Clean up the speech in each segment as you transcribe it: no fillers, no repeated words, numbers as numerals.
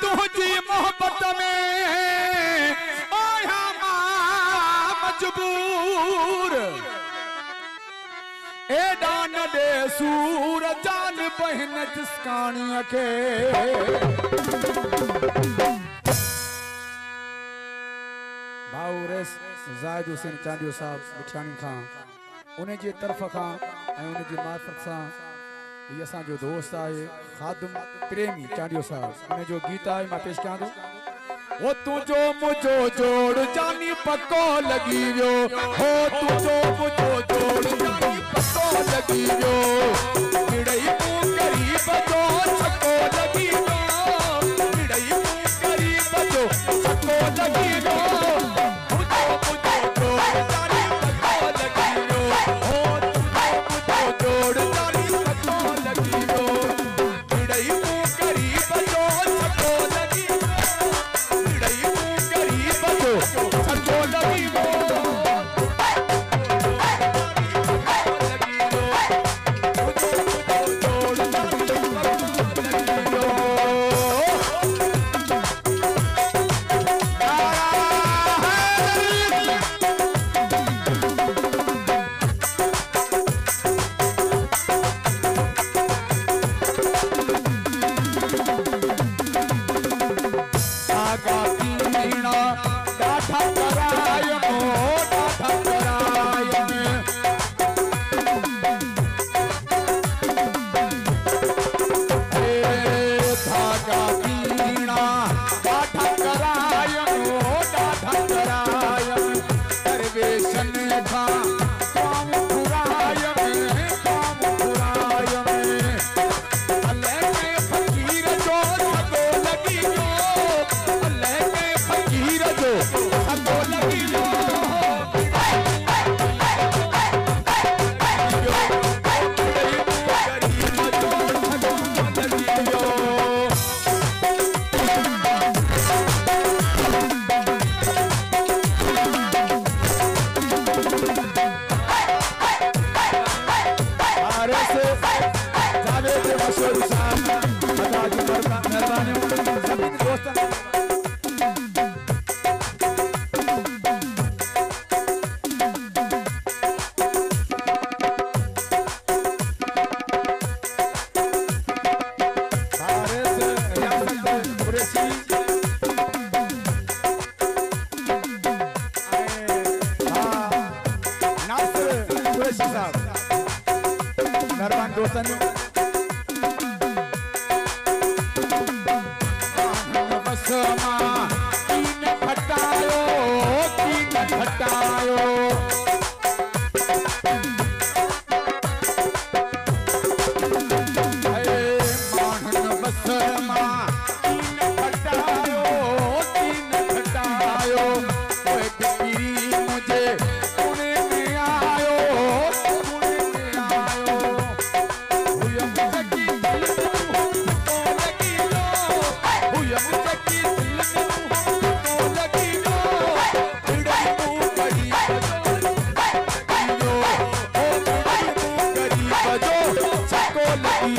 तुझी मोहब्बत में आया मां मजबूर एडा न दे सूर जान बहन जिस कहानी के भाऊ रेस जाहिद हुसैन चांडियो साहब मिठानी खां उन जी तरफ खां उन जी मार्फत सां ये असा जो दोस्त है खादम प्रेमी चांडियो साहब उन जो गीत है मैं पेश कयां थो वो तुझो मुझो जोड़ जानी पक्को लगी वियो हो तुझो मुझो जोड़ जानी पक्को लगी वियो मिड़ई तू गरीब जो छक्को लगी वियो मिड़ई तू गरीब जो छक्को लगी वियो तुझो मुझो जोड़ जानी पक्को लगी वियो हो तुझो मुझो जोड़ जानी पक्को लगी वियो मिड़ई तू गरीब जो छक्को लगी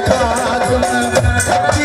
खादम